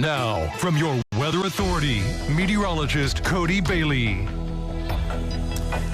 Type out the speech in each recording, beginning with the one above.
Now, from your weather authority, meteorologist Cody Bailey.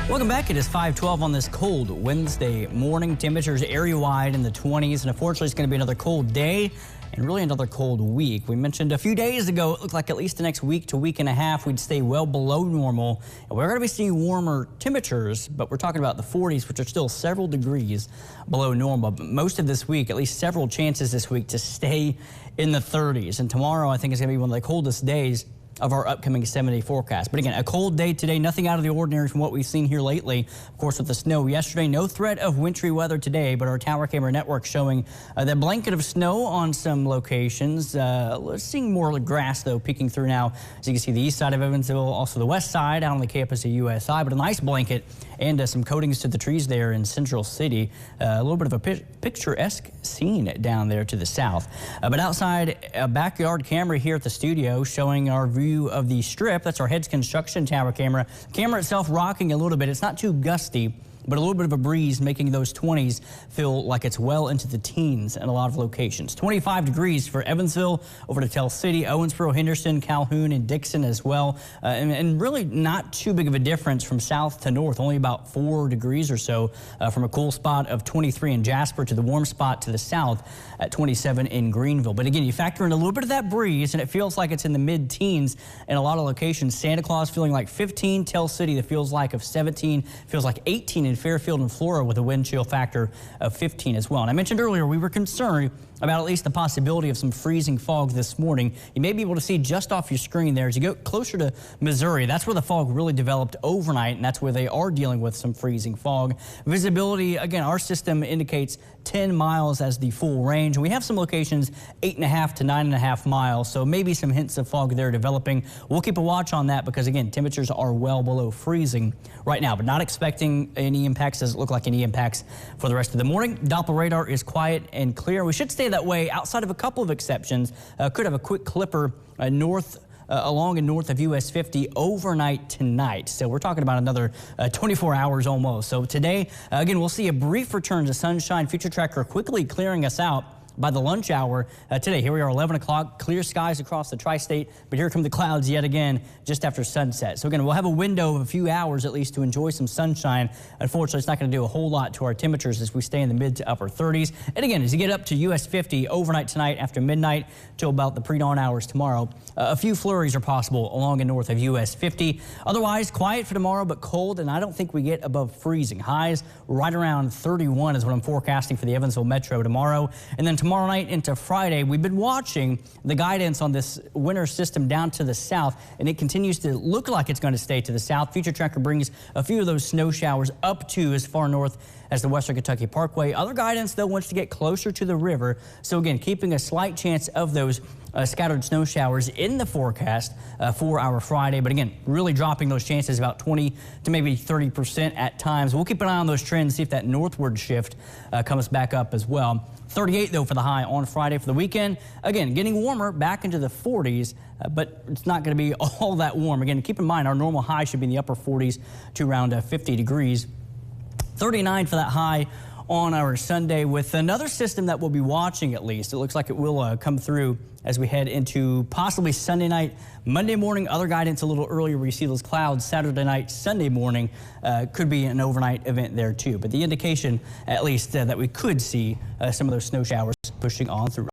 Welcome back. It is 5:12 on this cold Wednesday morning. Temperatures area-wide in the 20s, and unfortunately, it's going to be another cold day and really another cold week. We mentioned a few days ago, it looked like at least the next week to week and a half, we'd stay well below normal. And we're going to be seeing warmer temperatures, but we're talking about the 40s, which are still several degrees below normal. But most of this week, at least several chances this week to stay in the 30s. And tomorrow, I think, is going to be one of the coldest days of our upcoming 7-day forecast. But again, a cold day today, nothing out of the ordinary from what we've seen here lately. Of course, with the snow yesterday, no threat of wintry weather today, but our tower camera network showing that blanket of snow on some locations. Seeing more grass, though, peeking through now. As you can see, the east side of Evansville, also the west side out on the campus of USI, but a nice blanket and some coatings to the trees there in Central City. A little bit of a picturesque scene down there to the south. But outside, a backyard camera here at the studio showing our view of the strip. That's our Heads Construction tower camera. The camera itself rocking a little bit. It's not too gusty, but a little bit of a breeze making those 20s feel like it's well into the teens in a lot of locations. 25 degrees for Evansville, over to Tell City, Owensboro, Henderson, Calhoun, and Dixon as well. And really not too big of a difference from south to north, only about 4 degrees or so from a cool spot of 23 in Jasper to the warm spot to the south at 27 in Greenville. But again, you factor in a little bit of that breeze, and it feels like it's in the mid-teens in a lot of locations. Santa Claus feeling like 15, Tell City, that feels like of 17, feels like 18 in Fairfield and Flora with a wind chill factor of 15 as well. And I mentioned earlier we were concerned about at least the possibility of some freezing fog this morning. You may be able to see just off your screen there as you go closer to Missouri. That's where the fog really developed overnight, and that's where they are dealing with some freezing fog. Visibility, again, our system indicates 10 miles as the full range. We have some locations 8.5 to 9.5 miles, so maybe some hints of fog there developing. We'll keep a watch on that because, again, temperatures are well below freezing right now, but not expecting any impacts. Doesn't look like any impacts for the rest of the morning. Doppler radar is quiet and clear. We should stay that way outside of a couple of exceptions. Could have a quick clipper along and north of US 50 overnight tonight. So we're talking about another 24 hours almost. So today, again, we'll see a brief return to sunshine. Future tracker quickly clearing us out by the lunch hour today. Here we are, 11 o'clock, clear skies across the tri-state, but here come the clouds yet again just after sunset. So again, we'll have a window of a few hours at least to enjoy some sunshine. Unfortunately, it's not going to do a whole lot to our temperatures as we stay in the mid to upper 30s. And again, as you get up to US 50 overnight tonight after midnight till about the pre-dawn hours tomorrow, a few flurries are possible along and north of US 50. Otherwise, quiet for tomorrow, but cold, and I don't think we get above freezing. Highs right around 31 is what I'm forecasting for the Evansville Metro tomorrow. And then tomorrow night into Friday, we've been watching the guidance on this winter system down to the south, and it continues to look like it's going to stay to the south. Future tracker brings a few of those snow showers up to as far north as the Western Kentucky Parkway. Other guidance, though, wants to get closer to the river. So again, keeping a slight chance of those scattered snow showers in the forecast for our Friday. But again, really dropping those chances about 20 to maybe 30% at times. We'll keep an eye on those trends, see if that northward shift comes back up as well. 38, though, for the high on Friday for the weekend. Again, getting warmer back into the 40s, but it's not going to be all that warm. Again, keep in mind our normal high should be in the upper 40s to around 50 degrees. 39 for that high on our Sunday with another system that we'll be watching at least. It looks like it will come through as we head into possibly Sunday night, Monday morning. Other guidance a little earlier where you see those clouds Saturday night, Sunday morning. Could be an overnight event there too. But the indication at least that we could see some of those snow showers pushing on through.